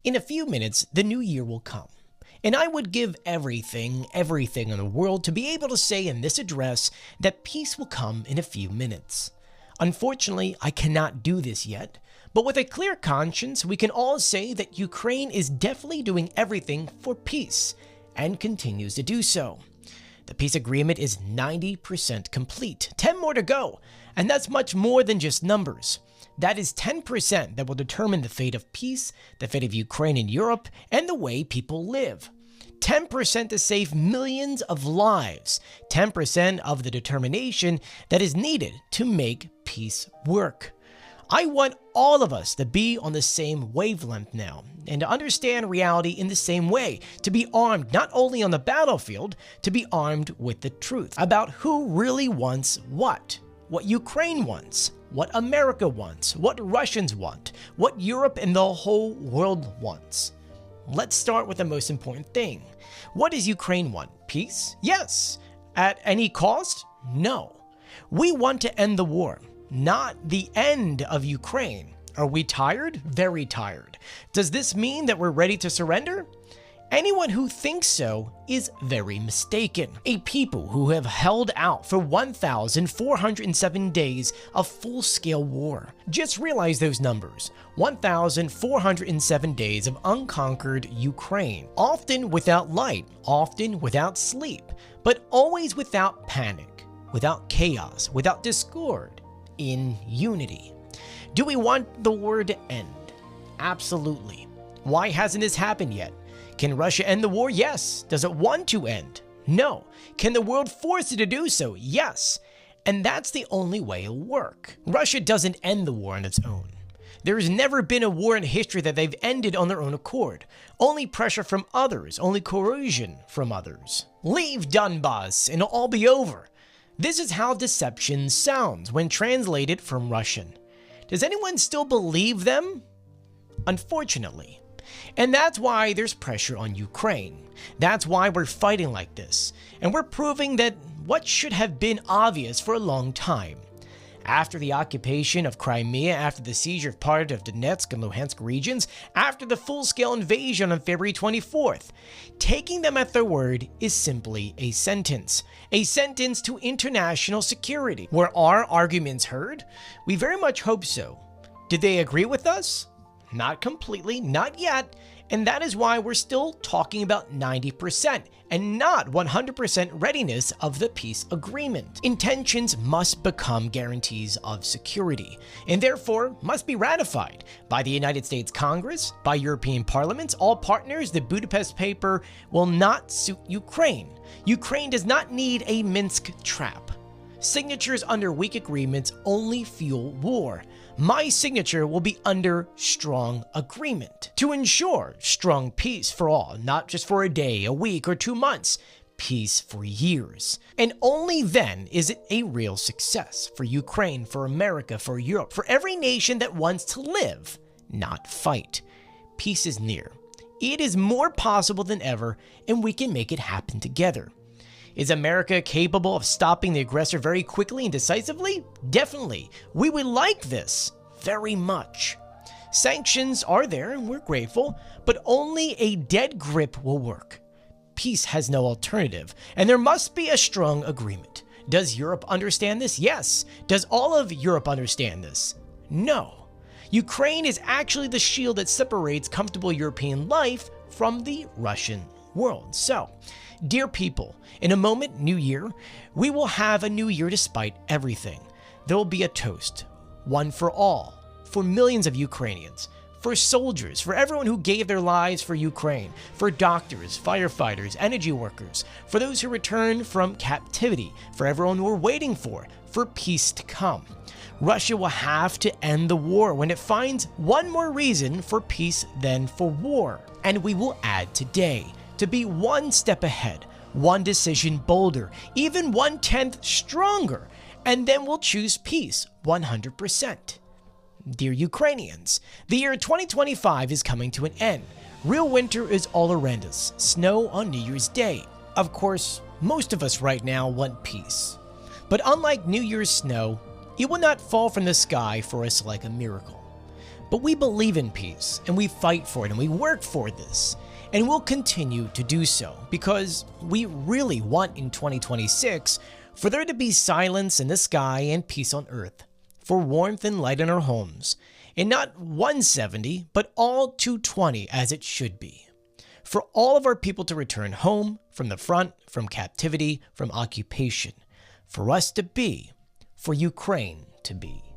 In a few minutes, the new year will come, and I would give everything in the world to be able to say in this address that peace will come in a few minutes. Unfortunately, I cannot do this yet, but with a clear conscience, we can all say that Ukraine is definitely doing everything for peace, and continues to do so. The peace agreement is 90% complete, 10 more to go, and that's much more than just numbers. That is 10% that will determine the fate of peace, the fate of Ukraine and Europe, and the way people live. 10% to save millions of lives. 10% of the determination that is needed to make peace work. I want all of us to be on the same wavelength now, and to understand reality in the same way, to be armed not only on the battlefield, to be armed with the truth about who really wants what Ukraine wants, what America wants, what Russians want, what Europe and the whole world wants. Let's start with the most important thing. What does Ukraine want? Peace? Yes. At any cost? No. We want to end the war, not the end of Ukraine. Are we tired? Very tired. Does this mean that we're ready to surrender? Anyone who thinks so is very mistaken. A people who have held out for 1,407 days of full-scale war. Just realize those numbers. 1,407 days of unconquered Ukraine. Often without light, often without sleep, but always without panic, without chaos, without discord, in unity. Do we want the war to end? Absolutely. Why hasn't this happened yet? Can Russia end the war? Yes. Does it want to end? No. Can the world force it to do so? Yes. And that's the only way it'll work. Russia doesn't end the war on its own. There has never been a war in history that they've ended on their own accord. Only pressure from others, only coercion from others. Leave Donbass and it'll all be over. This is how deception sounds when translated from Russian. Does anyone still believe them? Unfortunately. And that's why there's pressure on Ukraine. That's why we're fighting like this. And we're proving that what should have been obvious for a long time. After the occupation of Crimea, after the seizure of part of Donetsk and Luhansk regions, after the full-scale invasion on February 24th, taking them at their word is simply a sentence to international security. Were our arguments heard? We very much hope so. Did they agree with us? Not completely, not yet, and that is why we're still talking about 90% and not 100% readiness of the peace agreement. Intentions must become guarantees of security, and therefore must be ratified by the United States Congress, by European parliaments, all partners. The Budapest paper will not suit Ukraine. Ukraine does not need a Minsk trap. Signatures under weak agreements only fuel war. My signature will be under strong agreement to ensure strong peace for all, not just for a day, a week, or 2 months, peace for years. And only then is it a real success for Ukraine, for America, for Europe, for every nation that wants to live, not fight. Peace is near. It is more possible than ever, and we can make it happen together. Is America capable of stopping the aggressor very quickly and decisively? Definitely. We would like this very much. Sanctions are there, and we're grateful, but only a dead grip will work. Peace has no alternative, and there must be a strong agreement. Does Europe understand this? Yes. Does all of Europe understand this? No. Ukraine is actually the shield that separates comfortable European life from the Russian world. So, dear people, in a moment, New Year, we will have a new year despite everything. There will be a toast, one for all, for millions of Ukrainians, for soldiers, for everyone who gave their lives for Ukraine, for doctors, firefighters, energy workers, for those who returned from captivity, for everyone we're waiting for peace to come. Russia will have to end the war when it finds one more reason for peace than for war. And we will add today to be one step ahead, one decision bolder, even 1/10 stronger, and then we'll choose peace 100%. Dear Ukrainians, the year 2025 is coming to an end. Real winter is all around us, snow on New Year's Day. Of course, most of us right now want peace. But unlike New Year's snow, it will not fall from the sky for us like a miracle. But we believe in peace, and we fight for it, and we work for this. And we'll continue to do so, because we really want in 2026 for there to be silence in the sky and peace on earth, for warmth and light in our homes, and not 170, but all 220 as it should be. For all of our people to return home, from the front, from captivity, from occupation. For us to be, for Ukraine to be.